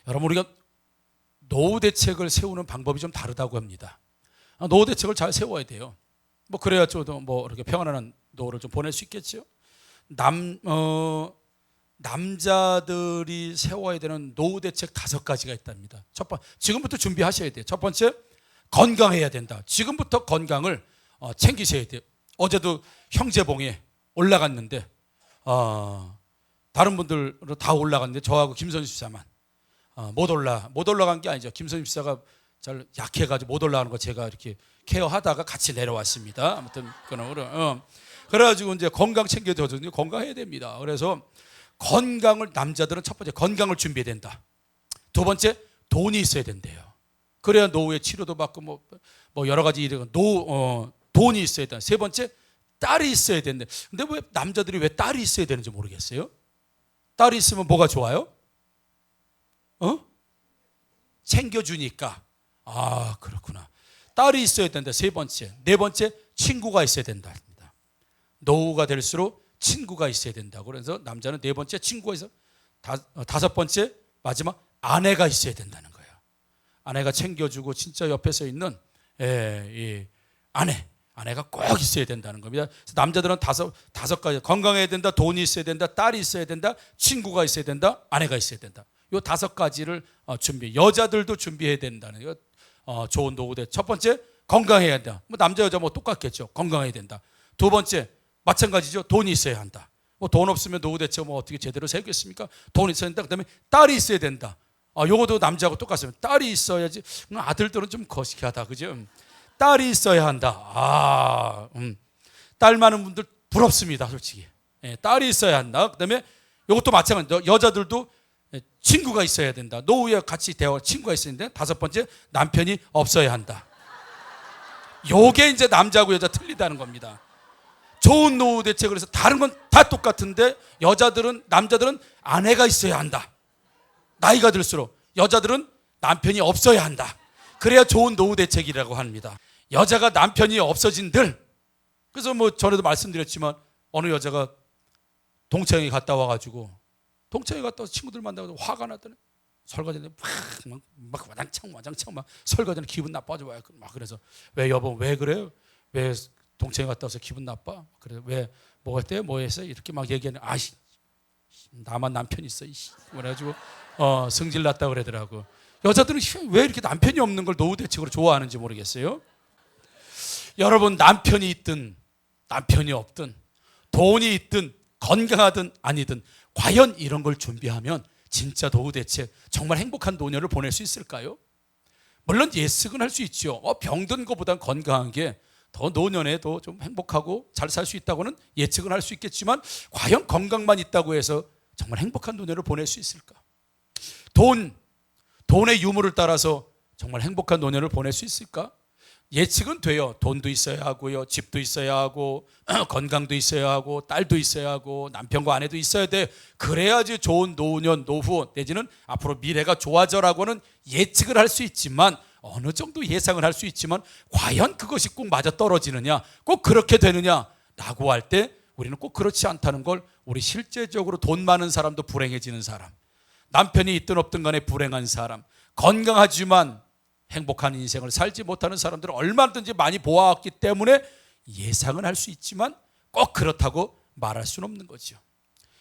여러분, 우리가 노후 대책을 세우는 방법이 좀 다르다고 합니다. 노후 대책을 잘 세워야 돼요. 뭐 그래야 좀 뭐 이렇게 평안한 노후를 좀 보낼 수 있겠죠. 남자들이 세워야 되는 노후 대책 5가지가 있답니다. 첫 번째, 지금부터 준비하셔야 돼요. 첫 번째, 건강해야 된다. 지금부터 건강을 챙기셔야 돼요. 어제도 형제봉에 올라갔는데 다른 분들로 다 올라갔는데 저하고 김선수 집사만 못 올라간 게 아니죠. 김선수 집사가 잘 약해가지고 못 올라가는 거 제가 이렇게 케어하다가 같이 내려왔습니다. 아무튼 그래가지고 이제 건강 챙겨줘서 건강해야 됩니다. 그래서 건강을, 남자들은 첫 번째 건강을 준비해야 된다. 두 번째, 돈이 있어야 된대요. 그래야 노후에 치료도 받고 뭐 여러 가지 일은 돈이 있어야 된다. 세 번째, 딸이 있어야 된대. 근데 왜 남자들이 왜 딸이 있어야 되는지 모르겠어요. 딸이 있으면 뭐가 좋아요? 챙겨주니까. 그렇구나. 딸이 있어야 된다. 세 번째. 네 번째, 친구가 있어야 된다. 노후가 될수록 친구가 있어야 된다고. 그래서 남자는 네 번째 친구가 있어. 다섯 번째, 마지막, 아내가 있어야 된다는 거예요. 아내가 챙겨주고 진짜 옆에 서 있는 이 아내가 꼭 있어야 된다는 겁니다. 그래서 남자들은 다섯 가지: 건강해야 된다, 돈이 있어야 된다, 딸이 있어야 된다, 친구가 있어야 된다, 아내가 있어야 된다. 이 5가지를 여자들도 준비해야 된다는 거. 좋은 노후 대. 첫 번째, 건강해야 된다. 뭐 남자 여자 뭐 똑같겠죠. 건강해야 된다. 두 번째, 마찬가지죠. 돈이 있어야 한다. 뭐 돈 없으면 노후 대책 뭐 어떻게 제대로 세우겠습니까? 돈이 있어야 된다. 그다음에 딸이 있어야 된다. 요것도 남자하고 똑같습니다. 딸이 있어야지. 아들들은 좀 거시기하다, 그죠? 딸이 있어야 한다. 딸 많은 분들 부럽습니다, 솔직히. 딸이 있어야 한다. 그다음에 이것도 마찬가지죠. 여자들도 친구가 있어야 된다. 노후에 같이 대화할 친구가 있어야 된다. 다섯 번째, 남편이 없어야 한다. 요게 이제 남자하고 여자 틀리다는 겁니다. 좋은 노후 대책을 해서 다른 건 다 똑같은데 남자들은 아내가 있어야 한다. 나이가 들수록 여자들은 남편이 없어야 한다. 그래야 좋은 노후 대책이라고 합니다. 여자가 남편이 없어진들, 그래서 뭐 전에도 말씀드렸지만 어느 여자가 동창회 갔다 와가지고 친구들 만나고 화가 났더니 설거지하는데 막 와장창 막 설거지하는 기분 나빠져. 막 그래서 왜 여보 왜 그래요? 왜 동창회 갔다 와서 기분 나빠? 그래서 왜 뭐 했대요? 뭐 했어요? 이렇게 막 얘기하는 나만 남편 있어. 그래가지고 성질 났다 그러더라고. 여자들은 왜 이렇게 남편이 없는 걸 노후 대책으로 좋아하는지 모르겠어요. 여러분, 남편이 있든 남편이 없든 돈이 있든 건강하든 아니든 과연 이런 걸 준비하면 진짜 노후 대책, 정말 행복한 노년을 보낼 수 있을까요? 물론 예측은 할 수 있죠. 병든 것보단 건강한 게 더 노년에도 좀 행복하고 잘 살 수 있다고는 예측은 할 수 있겠지만, 과연 건강만 있다고 해서 정말 행복한 노년을 보낼 수 있을까? 돈의 유무를 따라서 정말 행복한 노년을 보낼 수 있을까? 예측은 돼요. 돈도 있어야 하고요, 집도 있어야 하고, 건강도 있어야 하고, 딸도 있어야 하고, 남편과 아내도 있어야 돼. 그래야지 좋은 노년, 노후 내지는 앞으로 미래가 좋아져라고는 예측을 할 수 있지만, 어느 정도 예상을 할 수 있지만, 과연 그것이 꼭 맞아 떨어지느냐, 꼭 그렇게 되느냐 라고 할 때 우리는 꼭 그렇지 않다는 걸, 우리 실제적으로 돈 많은 사람도 불행해지는 사람, 남편이 있든 없든 간에 불행한 사람, 건강하지만 행복한 인생을 살지 못하는 사람들을 얼마든지 많이 보아왔기 때문에 예상은 할 수 있지만 꼭 그렇다고 말할 수는 없는 거죠.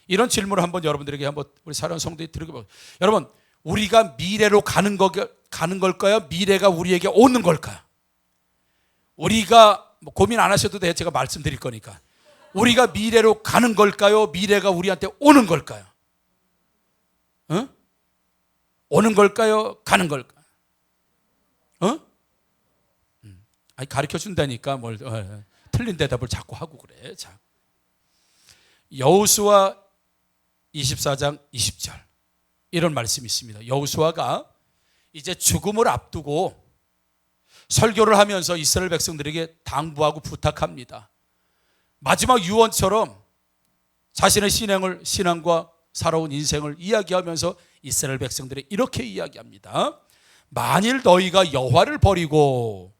이런 질문을 한번 여러분들에게 한번 우리 사랑하는 성도들이 드려보세요. 여러분, 우리가 미래로 가는 걸까요? 미래가 우리에게 오는 걸까요? 우리가 고민 안 하셔도 돼요. 제가 말씀드릴 거니까. 우리가 미래로 가는 걸까요? 미래가 우리한테 오는 걸까요? 오는 걸까요? 가는 걸까요? 가르쳐 준다니까 뭘 틀린 대답을 자꾸 하고 그래. 자, 여호수아 24장 20절 이런 말씀이 있습니다. 여호수아가 이제 죽음을 앞두고 설교를 하면서 이스라엘 백성들에게 당부하고 부탁합니다. 마지막 유언처럼 자신의 신앙과 살아온 인생을 이야기하면서 이스라엘 백성들이 이렇게 이야기합니다. 만일 너희가 여호와를 버리고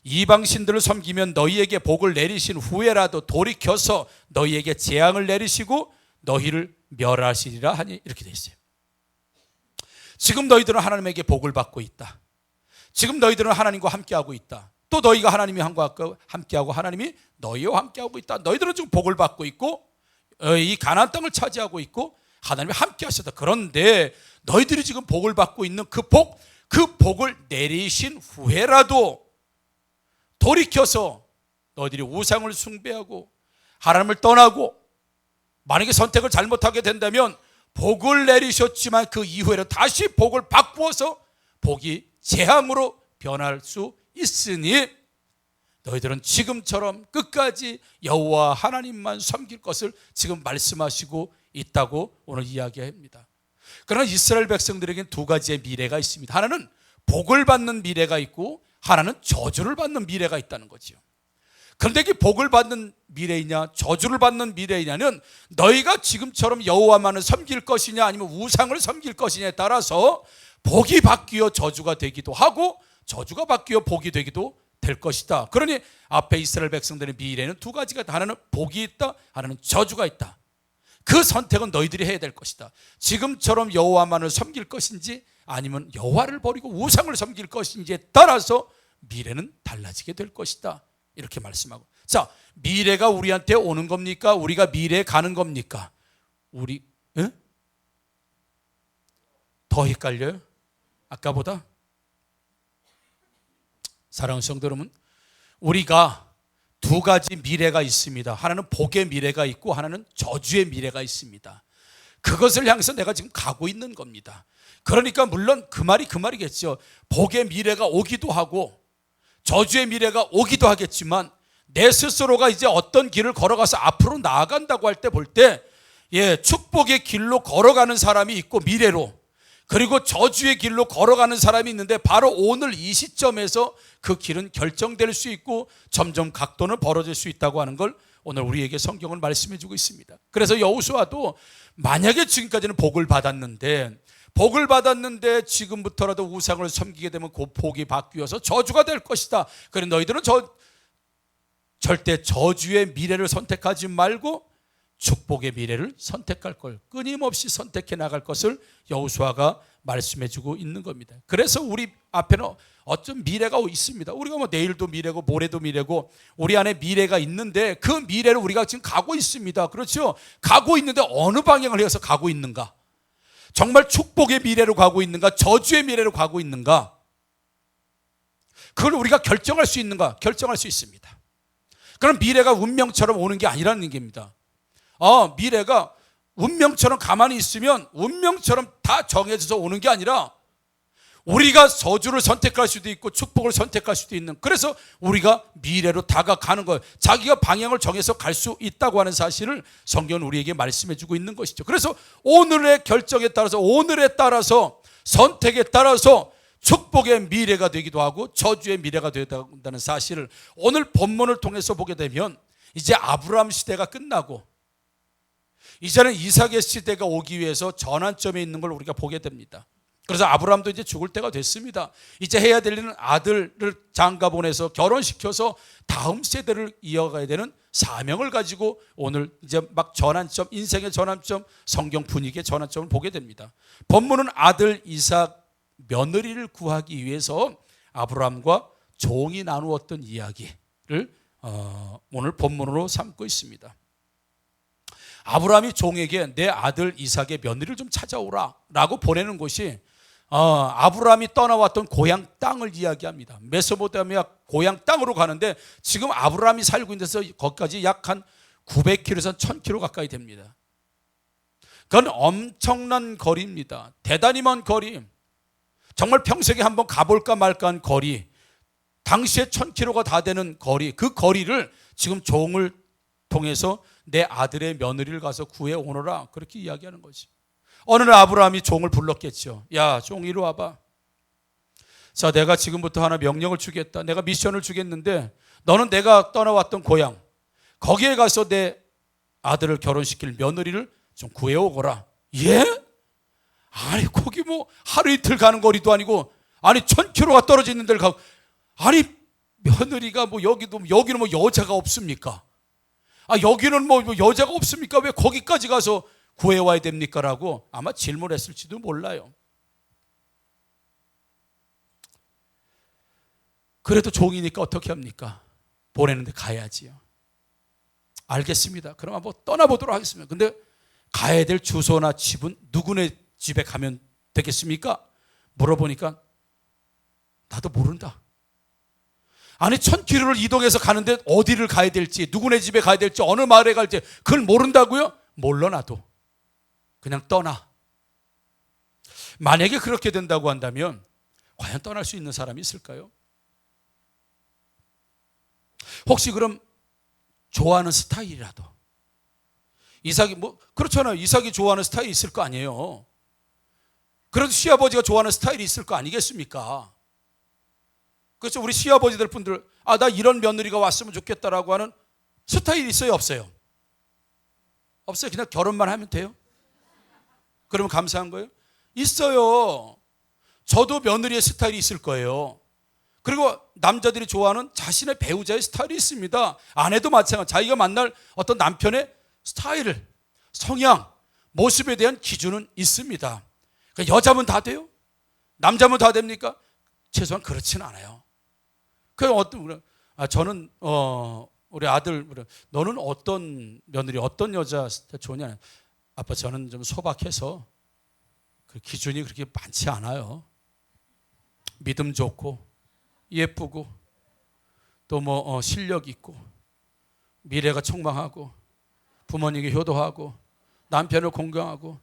이방 신들을 섬기면 너희에게 복을 내리신 후에라도 돌이켜서 너희에게 재앙을 내리시고 너희를 멸하시리라 하니, 이렇게 돼 있어요. 지금 너희들은 하나님에게 복을 받고 있다. 지금 너희들은 하나님과 함께하고 있다. 또 너희가 하나님이 함께하고 하나님이 너희와 함께하고 있다. 너희들은 지금 복을 받고 있고 이 가나안 땅을 차지하고 있고 하나님이 함께하셨다. 그런데 너희들이 지금 복을 받고 있는 그 복을 내리신 후에라도 돌이켜서 너희들이 우상을 숭배하고 하나님을 떠나고 만약에 선택을 잘못하게 된다면 복을 내리셨지만 그 이후에는 다시 복을 바꾸어서 복이 재앙으로 변할 수 있으니 너희들은 지금처럼 끝까지 여호와 하나님만 섬길 것을 지금 말씀하시고 있다고 오늘 이야기합니다. 그러나 이스라엘 백성들에게는 두 가지의 미래가 있습니다. 하나는 복을 받는 미래가 있고 하나는 저주를 받는 미래가 있다는 거죠. 그런데 이게 복을 받는 미래이냐 저주를 받는 미래이냐는 너희가 지금처럼 여호와만을 섬길 것이냐 아니면 우상을 섬길 것이냐에 따라서 복이 바뀌어 저주가 되기도 하고 저주가 바뀌어 복이 되기도 될 것이다. 그러니 앞에 이스라엘 백성들의 미래는 두 가지가 있다. 하나는 복이 있다, 하나는 저주가 있다. 그 선택은 너희들이 해야 될 것이다. 지금처럼 여호와만을 섬길 것인지 아니면 여호와를 버리고 우상을 섬길 것인지에 따라서 미래는 달라지게 될 것이다. 이렇게 말씀하고, 자, 미래가 우리한테 오는 겁니까? 우리가 미래에 가는 겁니까? 더 헷갈려요? 아까보다? 사랑하는 성도 여러분, 우리가 두 가지 미래가 있습니다. 하나는 복의 미래가 있고 하나는 저주의 미래가 있습니다. 그것을 향해서 내가 지금 가고 있는 겁니다. 그러니까 물론 그 말이겠죠. 복의 미래가 오기도 하고 저주의 미래가 오기도 하겠지만 내 스스로가 이제 어떤 길을 걸어가서 앞으로 나아간다고 할 때 볼 때 축복의 길로 걸어가는 사람이 있고 미래로, 그리고 저주의 길로 걸어가는 사람이 있는데 바로 오늘 이 시점에서 그 길은 결정될 수 있고 점점 각도는 벌어질 수 있다고 하는 걸 오늘 우리에게 성경은 말씀해 주고 있습니다. 그래서 여호수아도 만약에 지금까지는 복을 받았는데 지금부터라도 우상을 섬기게 되면 그 복이 바뀌어서 저주가 될 것이다. 그래 너희들은 절대 저주의 미래를 선택하지 말고 축복의 미래를 선택할 걸 끊임없이 선택해 나갈 것을 여호수아가 말씀해 주고 있는 겁니다. 그래서 우리 앞에는 어떤 미래가 있습니다. 우리가 뭐 내일도 미래고 모레도 미래고 우리 안에 미래가 있는데 그 미래를 우리가 지금 가고 있습니다. 그렇죠? 가고 있는데 어느 방향을 해서 가고 있는가? 정말 축복의 미래로 가고 있는가? 저주의 미래로 가고 있는가? 그걸 우리가 결정할 수 있는가? 결정할 수 있습니다. 그럼 미래가 운명처럼 오는 게 아니라는 얘기입니다. 미래가 운명처럼 가만히 있으면 운명처럼 다 정해져서 오는 게 아니라 우리가 저주를 선택할 수도 있고 축복을 선택할 수도 있는, 그래서 우리가 미래로 다가가는 거예요. 자기가 방향을 정해서 갈 수 있다고 하는 사실을 성경은 우리에게 말씀해 주고 있는 것이죠. 그래서 오늘의 결정에 따라서, 오늘에 따라서, 선택에 따라서 축복의 미래가 되기도 하고 저주의 미래가 된다는 사실을 오늘 본문을 통해서 보게 되면 이제 아브라함 시대가 끝나고 이제는 이삭의 시대가 오기 위해서 전환점에 있는 걸 우리가 보게 됩니다. 그래서 아브라함도 이제 죽을 때가 됐습니다. 이제 해야 될 일은 아들을 장가 보내서 결혼시켜서 다음 세대를 이어가야 되는 사명을 가지고 오늘 이제 막 전환점, 인생의 전환점, 성경 분위기의 전환점을 보게 됩니다. 본문은 아들 이삭 며느리를 구하기 위해서 아브라함과 종이 나누었던 이야기를 오늘 본문으로 삼고 있습니다. 아브라함이 종에게 내 아들 이삭의 며느리를 좀 찾아오라 라고 보내는 것이 아브라함이 떠나왔던 고향 땅을 이야기합니다. 메소포타미아 고향 땅으로 가는데 지금 아브라함이 살고 있는 데서 거기까지 약 한 900km에서 1000km 가까이 됩니다. 그건 엄청난 거리입니다. 대단히 먼 거리, 정말 평생에 한번 가볼까 말까 한 거리, 당시에 1000km가 다 되는 거리, 그 거리를 지금 종을 통해서 내 아들의 며느리를 가서 구해 오너라, 그렇게 이야기하는 거지. 어느 날 아브라함이 종을 불렀겠죠. 야, 종 이리 와봐. 자, 내가 지금부터 하나 명령을 주겠다. 내가 미션을 주겠는데 너는 내가 떠나왔던 고향 거기에 가서 내 아들을 결혼시킬 며느리를 좀 구해오거라. 예? 아니 거기 뭐 하루 이틀 가는 거리도 아니고, 아니 1000km가 떨어져 있는 데를 가고, 아니 며느리가 뭐 여기는 뭐 여자가 없습니까? 여기는 뭐 여자가 없습니까? 왜 거기까지 가서 구해와야 됩니까? 라고 아마 질문했을지도 몰라요. 그래도 종이니까 어떻게 합니까? 보내는데 가야지요. 알겠습니다. 그럼 한번 떠나보도록 하겠습니다. 근데 가야 될 주소나 집은 누구네 집에 가면 되겠습니까? 물어보니까 나도 모른다. 아니 1000km를 이동해서 가는데 어디를 가야 될지, 누구네 집에 가야 될지, 어느 마을에 갈지 그걸 모른다고요? 몰라 나도. 그냥 떠나. 만약에 그렇게 된다고 한다면 과연 떠날 수 있는 사람이 있을까요? 혹시 그럼 좋아하는 스타일이라도, 이삭이 그렇잖아요. 이삭이 좋아하는 스타일이 있을 거 아니에요. 그래도 시아버지가 좋아하는 스타일이 있을 거 아니겠습니까? 그렇죠. 우리 시아버지들 분들, 나 이런 며느리가 왔으면 좋겠다라고 하는 스타일이 있어요, 없어요? 없어요. 그냥 결혼만 하면 돼요. 그러면 감사한 거예요? 있어요. 저도 며느리의 스타일이 있을 거예요. 그리고 남자들이 좋아하는 자신의 배우자의 스타일이 있습니다. 아내도 마찬가지. 자기가 만날 어떤 남편의 스타일을, 성향, 모습에 대한 기준은 있습니다. 그러니까 여자면 다 돼요? 남자면 다 됩니까? 최소한 그렇지는 않아요. 저는 우리 아들, 너는 어떤 며느리, 어떤 여자 좋냐? 아빠, 저는 좀 소박해서 그 기준이 그렇게 많지 않아요. 믿음 좋고 예쁘고 또 실력 있고 미래가 촉망하고 부모님에게 효도하고 남편을 공경하고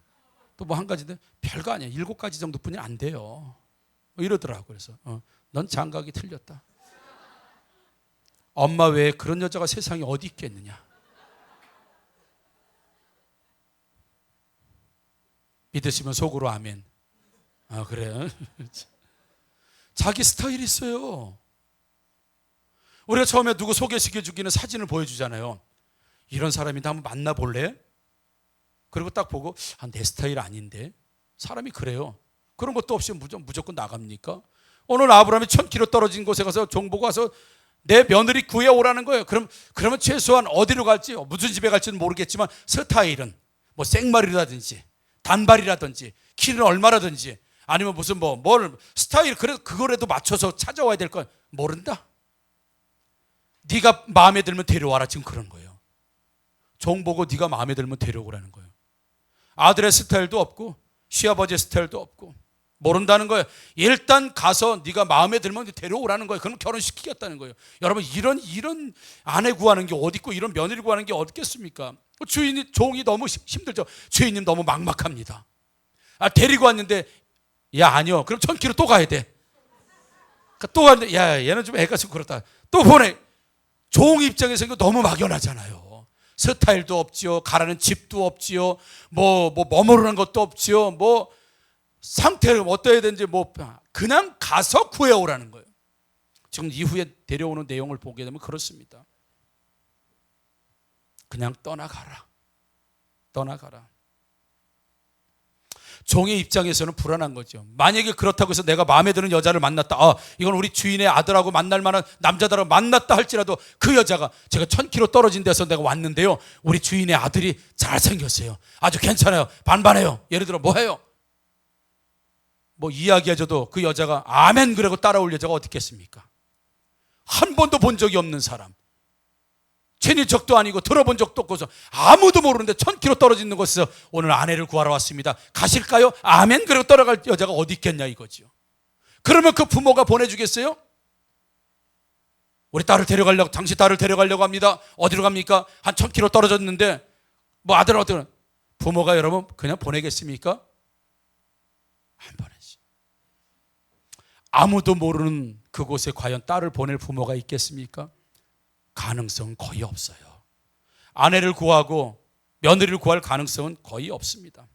또 한 가지인데 별거 아니야. 7가지 정도뿐이 안 돼요. 이러더라고. 그래서 넌 장각이 틀렸다. 엄마 외에 그런 여자가 세상에 어디 있겠느냐. 믿으시면 속으로 아멘. 그래요? 자기 스타일이 있어요. 우리가 처음에 누구 소개시켜주기는 사진을 보여주잖아요. 이런 사람인데 한번 만나볼래? 그리고 딱 보고 내 스타일 아닌데. 사람이 그래요. 그런 것도 없이 무조건 나갑니까? 오늘 아브라함이 1000km 떨어진 곳에 가서 종 보고 와서 내 며느리 구해오라는 거예요. 그러면 최소한 어디로 갈지, 무슨 집에 갈지는 모르겠지만 스타일은 생말이라든지 단발이라든지 키는 얼마라든지 아니면 무슨 스타일, 그래도 그거라도 맞춰서 찾아와야 될 건 모른다. 네가 마음에 들면 데려와라. 지금 그런 거예요. 종 보고 네가 마음에 들면 데려오라는 거예요. 아들의 스타일도 없고 시아버지의 스타일도 없고 모른다는 거예요. 일단 가서 네가 마음에 들면 데려오라는 거예요. 그럼 결혼시키겠다는 거예요. 여러분, 이런 아내 구하는 게 어디 있고 이런 며느리 구하는 게 어디 있겠습니까? 종이 너무 힘들죠. 주인님 너무 막막합니다. 데리고 왔는데 아니요. 그럼 1000km 또 가야 돼. 또 갔는데 얘는 좀 애가 좀 그렇다. 또 보내. 종 입장에서 이거 너무 막연하잖아요. 스타일도 없지요. 가라는 집도 없지요. 머무르는 것도 없지요. 상태를 어떠해야 되는지 그냥 가서 구해오라는 거예요. 지금 이후에 데려오는 내용을 보게 되면 그렇습니다. 그냥 떠나가라. 종의 입장에서는 불안한 거죠. 만약에 그렇다고 해서 내가 마음에 드는 여자를 만났다. 이건 우리 주인의 아들하고 만날 만한 남자들하고 만났다 할지라도 그 여자가 제가 1000km 떨어진 데서 내가 왔는데요. 우리 주인의 아들이 잘생겼어요. 아주 괜찮아요. 반반해요. 예를 들어 해요? 이야기해줘도 그 여자가 아멘 그러고 따라올 여자가 어디 있겠습니까? 한 번도 본 적이 없는 사람, 친인척도 아니고 들어본 적도 없고서 아무도 모르는데 1000km 떨어지는 곳에서 오늘 아내를 구하러 왔습니다. 가실까요? 아멘 그러고 따라갈 여자가 어디 있겠냐 이거죠. 그러면 그 부모가 보내주겠어요? 우리 딸을 데려가려고, 당신 딸을 데려가려고 합니다. 어디로 갑니까? 한 1000km 떨어졌는데 아들 어떻게, 부모가 여러분 그냥 보내겠습니까? 안 보내지. 아무도 모르는 그곳에 과연 딸을 보낼 부모가 있겠습니까? 가능성은 거의 없어요. 아내를 구하고 며느리를 구할 가능성은 거의 없습니다.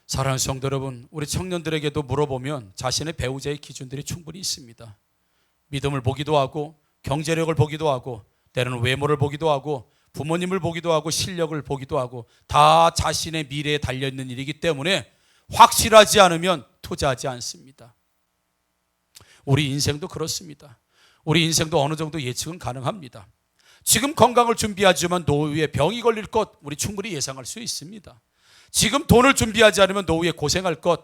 사랑하는 성도 여러분, 우리 청년들에게도 물어보면 자신의 배우자의 기준들이 충분히 있습니다. 믿음을 보기도 하고 경제력을 보기도 하고 때로는 외모를 보기도 하고 부모님을 보기도 하고 실력을 보기도 하고 다 자신의 미래에 달려있는 일이기 때문에 확실하지 않으면 투자하지 않습니다. 우리 인생도 그렇습니다. 우리 인생도 어느 정도 예측은 가능합니다. 지금 건강을 준비하지만 노후에 병이 걸릴 것 우리 충분히 예상할 수 있습니다. 지금 돈을 준비하지 않으면 노후에 고생할 것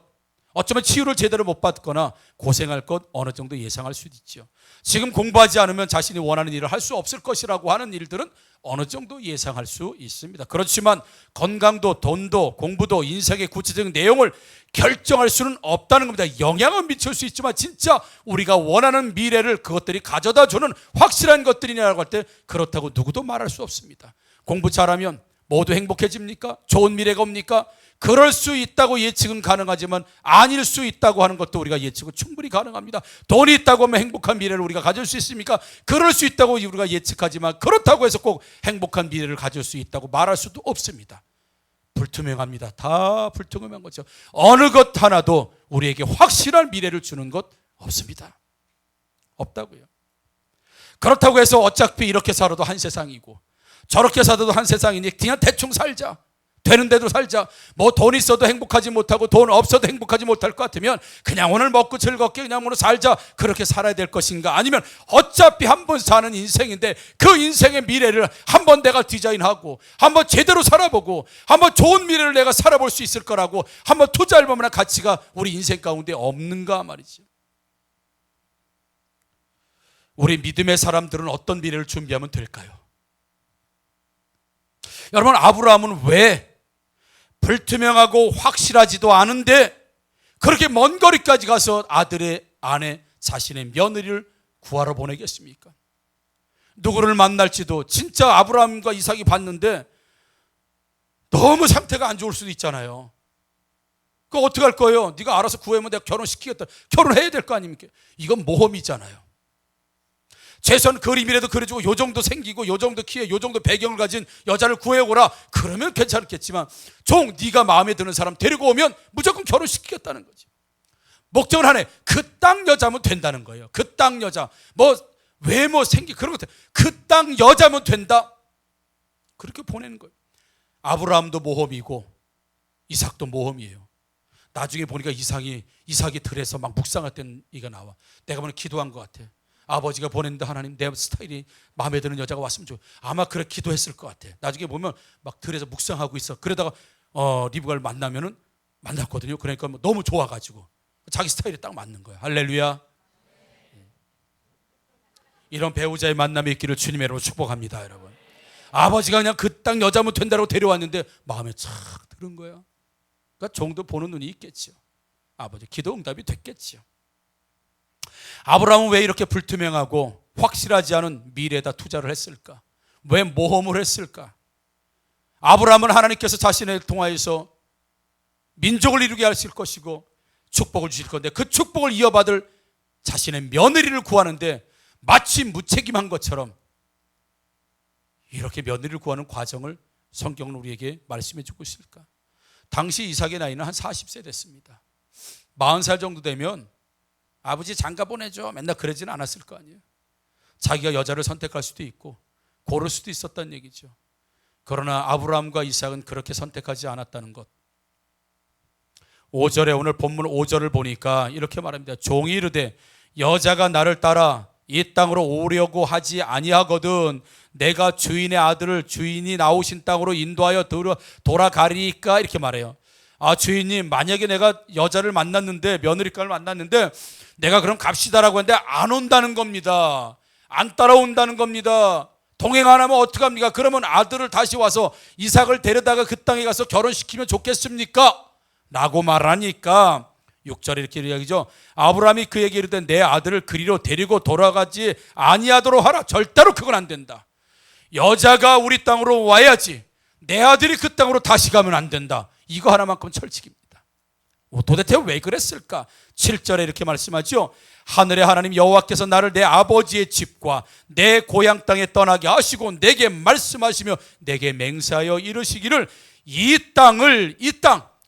어쩌면 치유를 제대로 못 받거나 고생할 것 어느 정도 예상할 수도 있죠. 지금 공부하지 않으면 자신이 원하는 일을 할 수 없을 것이라고 하는 일들은 어느 정도 예상할 수 있습니다. 그렇지만 건강도 돈도 공부도 인생의 구체적인 내용을 결정할 수는 없다는 겁니다. 영향은 미칠 수 있지만 진짜 우리가 원하는 미래를 그것들이 가져다 주는 확실한 것들이냐고 할 때 그렇다고 누구도 말할 수 없습니다. 공부 잘하면 모두 행복해집니까? 좋은 미래가 옵니까? 그럴 수 있다고 예측은 가능하지만 아닐 수 있다고 하는 것도 우리가 예측은 충분히 가능합니다. 돈이 있다고 하면 행복한 미래를 우리가 가질 수 있습니까? 그럴 수 있다고 우리가 예측하지만 그렇다고 해서 꼭 행복한 미래를 가질 수 있다고 말할 수도 없습니다. 불투명합니다. 다 불투명한 거죠. 어느 것 하나도 우리에게 확실한 미래를 주는 것 없습니다. 없다고요. 그렇다고 해서 어차피 이렇게 살아도 한 세상이고 저렇게 살아도 한 세상이니 그냥 대충 살자. 되는 대로 살자. 뭐 돈 있어도 행복하지 못하고 돈 없어도 행복하지 못할 것 같으면 그냥 오늘 먹고 즐겁게 그냥 오늘 살자. 그렇게 살아야 될 것인가? 아니면 어차피 한 번 사는 인생인데 그 인생의 미래를 한번 내가 디자인하고 한번 제대로 살아보고 한번 좋은 미래를 내가 살아볼 수 있을 거라고 한번 투자할 만한 가치가 우리 인생 가운데 없는가 말이죠. 우리 믿음의 사람들은 어떤 미래를 준비하면 될까요? 여러분, 아브라함은 왜 불투명하고 확실하지도 않은데 그렇게 먼 거리까지 가서 아들의 아내 자신의 며느리를 구하러 보내겠습니까? 누구를 만날지도 진짜 아브라함과 이삭이 봤는데 너무 상태가 안 좋을 수도 있잖아요. 그거 어떻게 할 거예요? 네가 알아서 구해면 내가 결혼시키겠다. 결혼해야 될 거 아닙니까? 이건 모험이잖아요. 최소한 그림이라도 그려주고 요 정도 생기고 요 정도 키에 요 정도 배경을 가진 여자를 구해오라. 그러면 괜찮겠지만 네가 마음에 드는 사람 데리고 오면 무조건 결혼시키겠다는 거지. 목적은 하나에 그 땅 여자면 된다는 거예요. 그 땅 여자 뭐 외모 생기 그런 것 그 땅 여자면 된다. 그렇게 보내는 거예요. 아브라함도 모험이고 이삭도 모험이에요. 나중에 보니까 이삭이 들에서 막 묵상할 땐 이가 나와. 내가 보니 기도한 것 같아. 아버지가 보냈는데 하나님 내 스타일이 마음에 드는 여자가 왔으면 좋겠어. 아마 그렇게 기도했을 것 같아. 나중에 보면 막 들에서 묵상하고 있어. 그러다가 리브가를 만나면은 만났거든요. 그러니까 뭐 너무 좋아가지고 자기 스타일에 딱 맞는 거야. 할렐루야. 이런 배우자의 만남이 있기를 주님의 이름으로 축복합니다, 여러분. 아버지가 그냥 그 땅 여자면 된다고 데려왔는데 마음에 착 들은 거야. 그러니까 정도 보는 눈이 있겠죠. 아버지 기도 응답이 됐겠죠. 아브라함은 왜 이렇게 불투명하고 확실하지 않은 미래에다 투자를 했을까? 왜 모험을 했을까? 아브라함은 하나님께서 자신을 통하여서 민족을 이루게 하실 것이고 축복을 주실 건데 그 축복을 이어받을 자신의 며느리를 구하는데 마치 무책임한 것처럼 이렇게 며느리를 구하는 과정을 성경은 우리에게 말씀해 주고 있을까? 당시 이삭의 나이는 한 40세 됐습니다. 40살 정도 되면 아버지 장가 보내줘 맨날 그러지는 않았을 거 아니에요. 자기가 여자를 선택할 수도 있고 고를 수도 있었다는 얘기죠. 그러나 아브라함과 이삭은 그렇게 선택하지 않았다는 것. 5절에 오늘 본문 5절을 보니까 이렇게 말합니다. 종이 이르되 여자가 나를 따라 이 땅으로 오려고 하지 아니하거든 내가 주인의 아들을 주인이 나오신 땅으로 인도하여 돌아가리까 이렇게 말해요. 주인님 만약에 내가 여자를 만났는데 며느리감을 만났는데 내가 그럼 갑시다라고 했는데 안 온다는 겁니다. 안 따라온다는 겁니다. 동행 안 하면 어떡합니까? 그러면 아들을 다시 와서 이삭을 데려다가 그 땅에 가서 결혼시키면 좋겠습니까? 라고 말하니까 6절에 이렇게 이야기죠. 아브라함이 그에게 이르되 내 아들을 그리로 데리고 돌아가지 아니하도록 하라. 절대로 그건 안 된다. 여자가 우리 땅으로 와야지 내 아들이 그 땅으로 다시 가면 안 된다. 이거 하나만큼 철칙입니다. 도대체 왜 그랬을까? 7절에 이렇게 말씀하죠. 하늘의 하나님 여호와께서 나를 내 아버지의 집과 내 고향 땅에 떠나게 하시고 내게 말씀하시며 내게 맹세하여 이르시기를 이 땅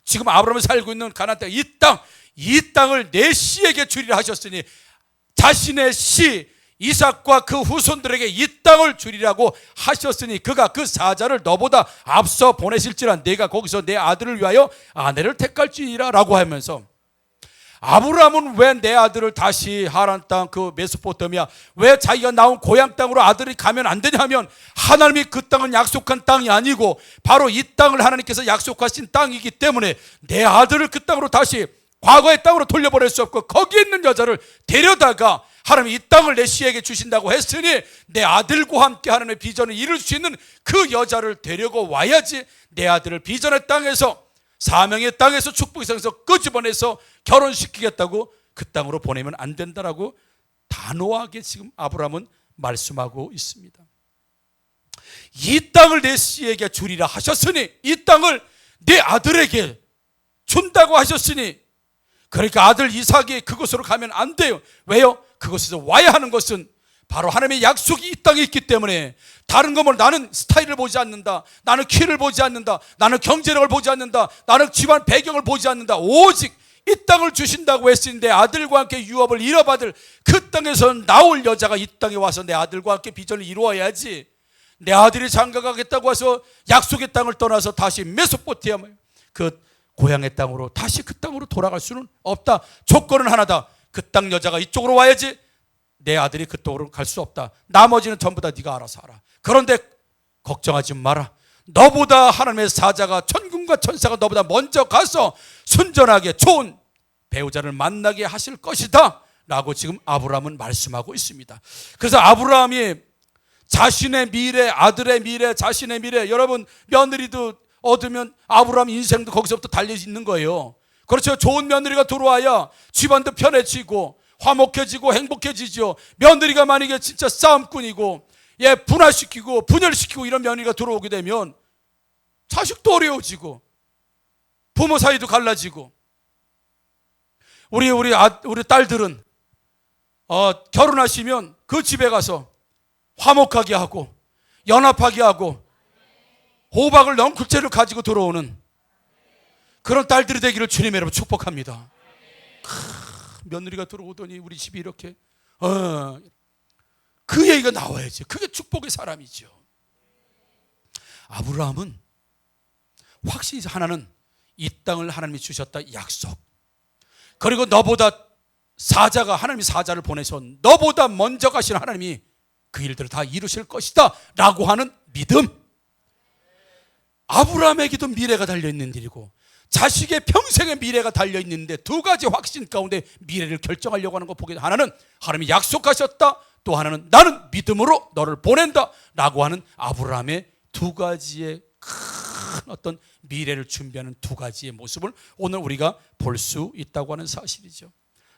지금 아브라함이 살고 있는 가나안 땅 이 땅을 내 씨에게 주리라 하셨으니 자신의 씨 이삭과 그 후손들에게 이 땅을 주리라고 하셨으니 그가 그 사자를 너보다 앞서 보내실지라 내가 거기서 내 아들을 위하여 아내를 택할지니라 라고 하면서 아브라함은 왜 내 아들을 다시 하란 땅 그 메소포타미아 왜 자기가 나온 고향 땅으로 아들이 가면 안 되냐 하면 하나님이 그 땅은 약속한 땅이 아니고 바로 이 땅을 하나님께서 약속하신 땅이기 때문에 내 아들을 그 땅으로 다시 과거의 땅으로 돌려보낼 수 없고 거기에 있는 여자를 데려다가 하나님이 이 땅을 내 씨에게 주신다고 했으니 내 아들과 함께 하나님의 비전을 이룰 수 있는 그 여자를 데리고 와야지 내 아들을 비전의 땅에서, 사명의 땅에서, 축복의 땅에서 끄집어내서 결혼시키겠다고 그 땅으로 보내면 안 된다라고 단호하게 지금 아브라함은 말씀하고 있습니다. 이 땅을 내 씨에게 주리라 하셨으니, 이 땅을 내 아들에게 준다고 하셨으니, 그러니까 아들 이삭이 그곳으로 가면 안 돼요. 왜요? 그곳에서 와야 하는 것은 바로 하나님의 약속이 이 땅에 있기 때문에, 다른 거면 나는 스타일을 보지 않는다, 나는 키를 보지 않는다, 나는 경제력을 보지 않는다, 나는 집안 배경을 보지 않는다. 오직 이 땅을 주신다고 했으니 내 아들과 함께 유업을 이뤄받을 그 땅에서 나올 여자가 이 땅에 와서 내 아들과 함께 비전을 이루어야지, 내 아들이 장가가겠다고 해서 약속의 땅을 떠나서 다시 메소포타미아 그 고향의 땅으로, 다시 그 땅으로 돌아갈 수는 없다. 조건은 하나다. 그 땅 여자가 이쪽으로 와야지 내 아들이 그쪽으로 갈 수 없다. 나머지는 전부 다 네가 알아서 하라. 그런데 걱정하지 마라. 너보다 하나님의 사자가, 천군과 천사가 너보다 먼저 가서 순전하게 좋은 배우자를 만나게 하실 것이다 라고 지금 아브라함은 말씀하고 있습니다. 그래서 아브라함이 자신의 미래, 아들의 미래, 자신의 미래, 여러분 며느리도 얻으면 아브라함 인생도 거기서부터 달려 있는 거예요. 그렇죠. 좋은 며느리가 들어와야 집안도 편해지고 화목해지고 행복해지죠. 며느리가 만약에 진짜 싸움꾼이고 분화시키고 분열시키고 이런 며느리가 들어오게 되면 자식도 어려워지고 부모 사이도 갈라지고, 우리 딸들은 결혼하시면 그 집에 가서 화목하게 하고 연합하게 하고 호박을 넝쿨째를 가지고 들어오는 그런 딸들이 되기를 주님의 이름으로 축복합니다. 며느리가 들어오더니 우리 집이 이렇게 그 얘기가 나와야지. 그게 축복의 사람이죠. 아브라함은 확실히 하나는 이 땅을 하나님이 주셨다 약속, 그리고 너보다 사자가, 하나님이 사자를 보내서 너보다 먼저 가신 하나님이 그 일들을 다 이루실 것이다 라고 하는 믿음. 아브라함에게도 미래가 달려있는 일이고 자식의 평생의 미래가 달려있는데, 두 가지 확신 가운데 미래를 결정하려고 하는 거 보게, 하나는 하나님이 약속하셨다, 또 하나는 나는 믿음으로 너를 보낸다 라고 하는 아브라함의 두 가지의 큰 어떤 미래를 준비하는 두 가지의 모습을 오늘 우리가 볼 수 있다고 하는 사실이죠.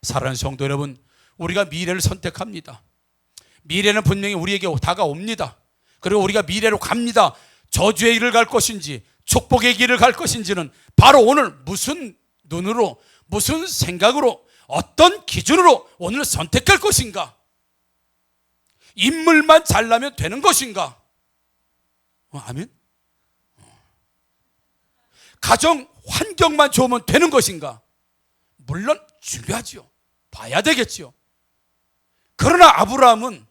사랑하는 성도 여러분, 우리가 미래를 선택합니다. 미래는 분명히 우리에게 다가옵니다. 그리고 우리가 미래로 갑니다. 저주의 길을 갈 것인지 축복의 길을 갈 것인지는 바로 오늘 무슨 눈으로, 무슨 생각으로, 어떤 기준으로 오늘 선택할 것인가, 인물만 잘나면 되는 것인가, 아멘. 가정 환경만 좋으면 되는 것인가, 물론 중요하지요. 봐야 되겠지요. 그러나 아브라함은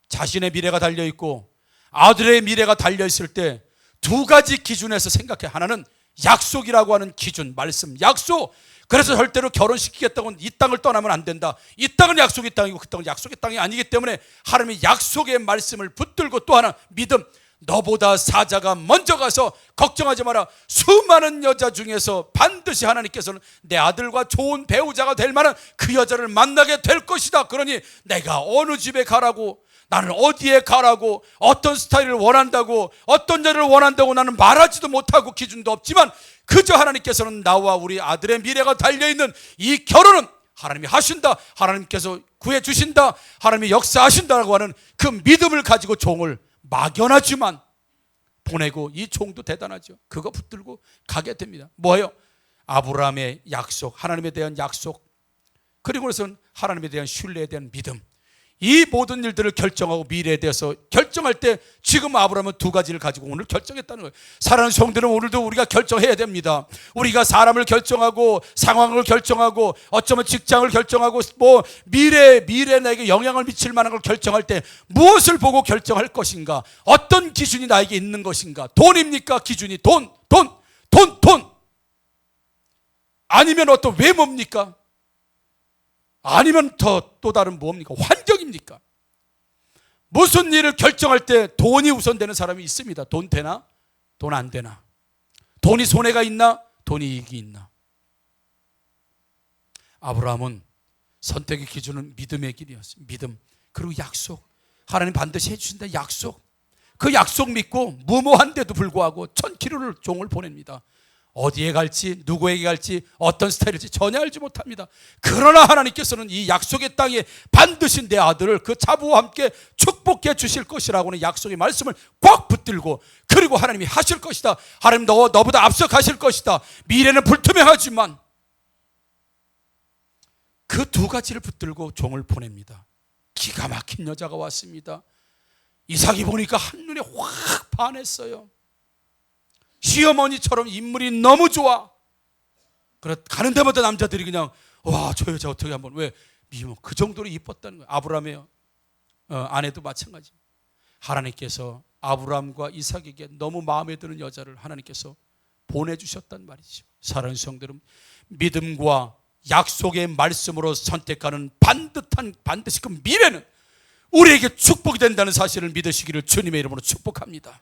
자신의 미래가 달려있고 아들의 미래가 달려있을 때 두 가지 기준에서 생각해. 하나는 약속이라고 하는 기준, 말씀, 약속. 그래서 절대로 결혼시키겠다고 이 땅을 떠나면 안 된다. 이 땅은 약속의 땅이고 그 땅은 약속의 땅이 아니기 때문에 하나님이 약속의 말씀을 붙들고, 또 하나 믿음. 너보다 사자가 먼저 가서 걱정하지 마라. 수많은 여자 중에서 반드시 하나님께서는 내 아들과 좋은 배우자가 될 만한 그 여자를 만나게 될 것이다. 그러니 내가 어느 집에 가라고, 나는 어디에 가라고, 어떤 스타일을 원한다고, 어떤 자를 원한다고 나는 말하지도 못하고 기준도 없지만, 그저 하나님께서는 나와 우리 아들의 미래가 달려있는 이 결혼은 하나님이 하신다, 하나님께서 구해주신다, 하나님이 역사하신다라고 하는 그 믿음을 가지고 종을 막연하지만 보내고, 이 종도 대단하죠. 그거 붙들고 가게 됩니다. 뭐예요? 아브라함의 약속, 하나님에 대한 약속, 그리고는 하나님에 대한 신뢰에 대한 믿음. 이 모든 일들을 결정하고 미래에 대해서 결정할 때 지금 아브라함은 두 가지를 가지고 오늘 결정했다는 거예요. 사랑하는 성도들은 오늘도 우리가 결정해야 됩니다. 우리가 사람을 결정하고 상황을 결정하고 어쩌면 직장을 결정하고 미래에 나에게 영향을 미칠 만한 걸 결정할 때 무엇을 보고 결정할 것인가? 어떤 기준이 나에게 있는 것인가? 돈입니까? 기준이 돈. 아니면 어떤 외모입니까? 아니면 또 다른 뭡니까? 환경입니까? 무슨 일을 결정할 때 돈이 우선되는 사람이 있습니다. 돈 되나? 돈 안 되나? 돈이 손해가 있나? 돈이 이익이 있나? 아브라함은 선택의 기준은 믿음의 길이었어요. 믿음, 그리고 약속. 하나님 반드시 해주신다 약속. 그 약속 믿고 무모한데도 불구하고 1000km를 종을 보냅니다. 어디에 갈지, 누구에게 갈지, 어떤 스타일일지 전혀 알지 못합니다. 그러나 하나님께서는 이 약속의 땅에 반드시 내 아들을 그 자부와 함께 축복해 주실 것이라고는 약속의 말씀을 꽉 붙들고, 그리고 하나님이 하실 것이다, 하나님 너보다 앞서 가실 것이다, 미래는 불투명하지만, 그 두 가지를 붙들고 종을 보냅니다. 기가 막힌 여자가 왔습니다. 이삭이 보니까 한눈에 확 반했어요. 시어머니처럼 인물이 너무 좋아. 그래 가는 데마다 남자들이 그냥 와, 저 여자 어떻게 한번, 왜 미움, 그 정도로 이뻤다는 거예요. 아브라함의 아내도 마찬가지. 하나님께서 아브라함과 이삭에게 너무 마음에 드는 여자를 하나님께서 보내주셨단 말이죠. 사랑하는 성도들, 믿음과 약속의 말씀으로 선택하는 반드시 그 미래는 우리에게 축복이 된다는 사실을 믿으시기를 주님의 이름으로 축복합니다.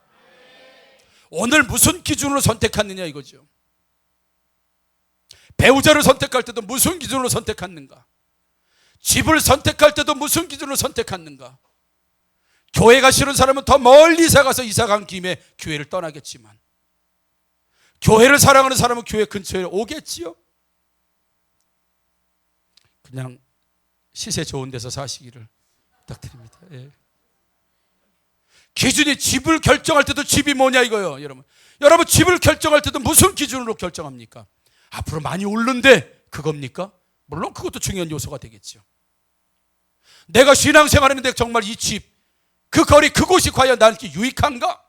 오늘 무슨 기준으로 선택하느냐 이거죠. 배우자를 선택할 때도 무슨 기준으로 선택하는가? 집을 선택할 때도 무슨 기준으로 선택하는가? 교회가 싫은 사람은 더 멀리 이사가서 이사간 김에 교회를 떠나겠지만, 교회를 사랑하는 사람은 교회 근처에 오겠지요. 그냥 시세 좋은 데서 사시기를 부탁드립니다. 예. 기준이, 집을 결정할 때도 집이 뭐냐 이거예요. 여러분 집을 결정할 때도 무슨 기준으로 결정합니까? 앞으로 많이 오른데 그겁니까? 물론 그것도 중요한 요소가 되겠죠. 내가 신앙생활하는데 정말 이 집, 그 거리, 그곳이 과연 나한테 유익한가?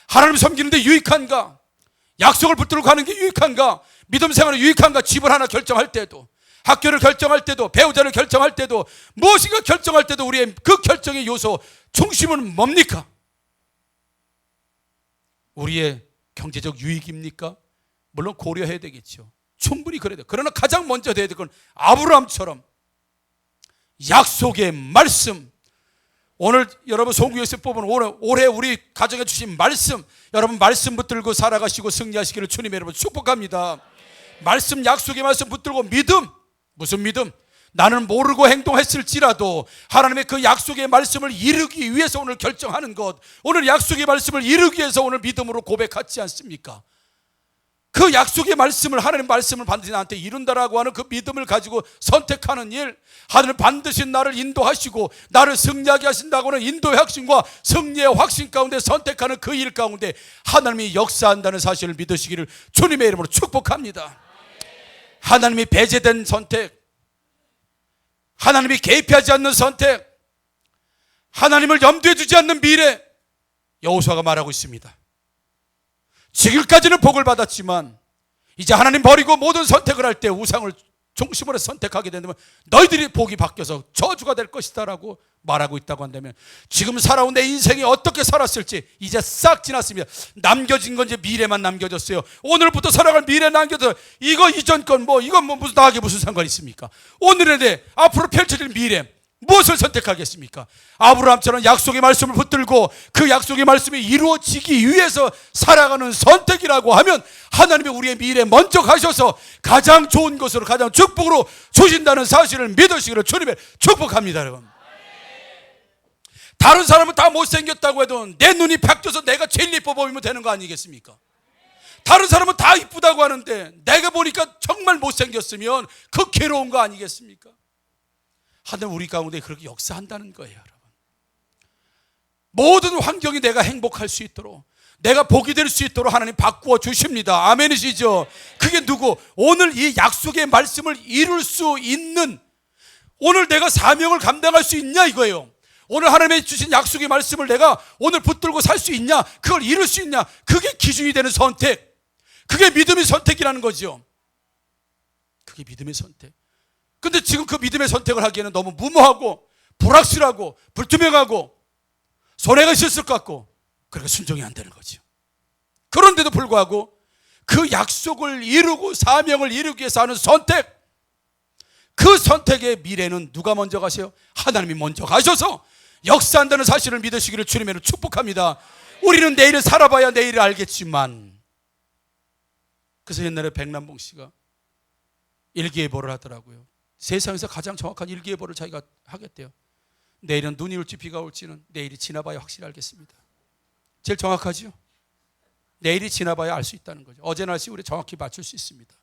하나님 섬기는데 유익한가? 약속을 붙들고 가는 게 유익한가? 믿음 생활에 유익한가? 집을 하나 결정할 때도, 학교를 결정할 때도, 배우자를 결정할 때도, 무엇인가 결정할 때도 우리의 그 결정의 요소 중심은 뭡니까? 우리의 경제적 유익입니까? 물론 고려해야 되겠죠. 충분히 그래야 돼요. 그러나 가장 먼저 돼야 될 건 아브라함처럼 약속의 말씀. 오늘 여러분 송구에서 뽑은 올해 우리 가정에 주신 말씀, 여러분 말씀 붙들고 살아가시고 승리하시기를 주님의 이름으로 축복합니다. 말씀, 약속의 말씀 붙들고 믿음. 무슨 믿음? 나는 모르고 행동했을지라도 하나님의 그 약속의 말씀을 이루기 위해서 오늘 결정하는 것, 오늘 약속의 말씀을 이루기 위해서 오늘 믿음으로 고백하지 않습니까? 그 약속의 말씀을, 하나님 말씀을 반드시 나한테 이룬다라고 하는 그 믿음을 가지고 선택하는 일, 하나님 반드시 나를 인도하시고 나를 승리하게 하신다고 하는 인도의 확신과 승리의 확신 가운데 선택하는 그 일 가운데 하나님이 역사한다는 사실을 믿으시기를 주님의 이름으로 축복합니다. 하나님이 배제된 선택, 하나님이 개입하지 않는 선택, 하나님을 염두에 두지 않는 미래, 여호수아가 말하고 있습니다. 지금까지는 복을 받았지만 이제 하나님 버리고 모든 선택을 할 때 우상을 중심으로 선택하게 된다면 너희들이 복이 바뀌어서 저주가 될 것이다 라고 말하고 있다고 한다면, 지금 살아온 내 인생이 어떻게 살았을지 이제 싹 지났습니다. 남겨진 건 이제 미래만 남겨졌어요. 오늘부터 살아갈 미래 남겨져. 이거 이전 건 이건 무슨 나하게 무슨 상관이 있습니까? 오늘의 내 앞으로 펼쳐질 미래, 무엇을 선택하겠습니까? 아브라함처럼 약속의 말씀을 붙들고 그 약속의 말씀이 이루어지기 위해서 살아가는 선택이라고 하면 하나님이 우리의 미래에 먼저 가셔서 가장 좋은 것으로, 가장 축복으로 주신다는 사실을 믿으시기를 주님의 축복합니다. 여러분, 다른 사람은 다 못생겼다고 해도 내 눈이 바뀌어서 내가 제일 예뻐 보이면 되는 거 아니겠습니까? 다른 사람은 다 이쁘다고 하는데 내가 보니까 정말 못생겼으면 그 괴로운 거 아니겠습니까? 하나님 우리 가운데 그렇게 역사한다는 거예요. 여러분, 모든 환경이 내가 행복할 수 있도록, 내가 복이 될 수 있도록 하나님 바꾸어 주십니다. 아멘이시죠? 그게 누구? 오늘 이 약속의 말씀을 이룰 수 있는, 오늘 내가 사명을 감당할 수 있냐 이거예요. 오늘 하나님이 주신 약속의 말씀을 내가 오늘 붙들고 살 수 있냐, 그걸 이룰 수 있냐, 그게 기준이 되는 선택, 그게 믿음의 선택이라는 거죠. 그게 믿음의 선택. 근데 지금 그 믿음의 선택을 하기에는 너무 무모하고 불확실하고 불투명하고 손해가 있었을 것 같고, 그러니까 순종이 안 되는 거죠. 그런데도 불구하고 그 약속을 이루고 사명을 이루기 위해서 하는 선택, 그 선택의 미래는 누가 먼저 가세요? 하나님이 먼저 가셔서 역사한다는 사실을 믿으시기를 주님으로 축복합니다. 우리는 내일을 살아봐야 내일을 알겠지만, 그래서 옛날에 백남봉 씨가 일기예보를 하더라고요. 세상에서 가장 정확한 일기예보를 자기가 하겠대요. 내일은 눈이 올지 비가 올지는 내일이 지나봐야 확실히 알겠습니다. 제일 정확하죠. 내일이 지나봐야 알 수 있다는 거죠. 어제 날씨 우리 정확히 맞출 수 있습니다.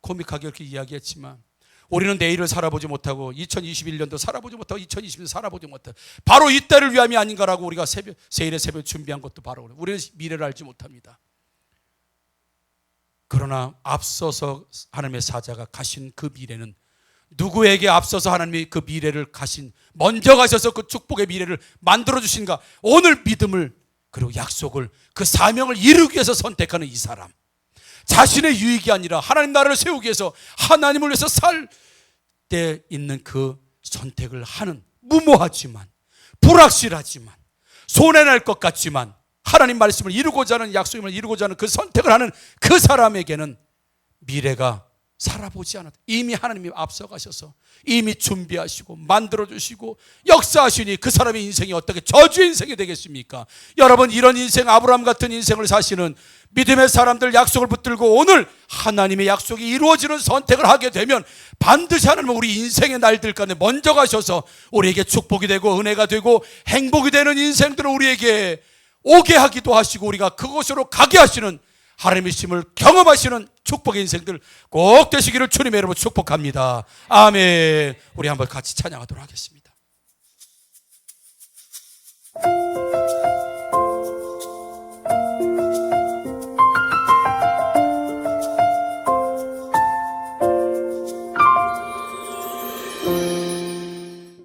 코믹하게 이렇게 이야기했지만 우리는 내일을 살아보지 못하고 2021년도 살아보지 못하고 2020년 살아보지 못하고 바로 이때를 위함이 아닌가라고 우리가 세일의 새벽 준비한 것도 바로 그래요. 우리는 미래를 알지 못합니다. 그러나 앞서서 하나님의 사자가 가신 그 미래는 누구에게 앞서서 하나님이 그 미래를 가신 먼저 가셔서 그 축복의 미래를 만들어주신가. 오늘 믿음을 그리고 약속을 그 사명을 이루기 위해서 선택하는 이 사람, 자신의 유익이 아니라 하나님 나라를 세우기 위해서 하나님을 위해서 살 때 있는 그 선택을 하는, 무모하지만 불확실하지만 손해날 것 같지만 하나님 말씀을 이루고자 하는, 약속을 이루고자 하는 그 선택을 하는 그 사람에게는 미래가 살아보지 않았다. 이미 하나님이 앞서가셔서 이미 준비하시고 만들어주시고 역사하시니 그 사람의 인생이 어떻게 저주의 인생이 되겠습니까? 여러분, 이런 인생, 아브라함 같은 인생을 사시는 믿음의 사람들, 약속을 붙들고 오늘 하나님의 약속이 이루어지는 선택을 하게 되면 반드시 하나님은 우리 인생의 날들 가운데 먼저 가셔서 우리에게 축복이 되고 은혜가 되고 행복이 되는 인생들을 우리에게 오게 하기도 하시고 우리가 그곳으로 가게 하시는 하나님의 힘을 경험하시는 축복의 인생들 꼭 되시기를 주님의 이름으로 축복합니다. 아멘. 우리 한번 같이 찬양하도록 하겠습니다.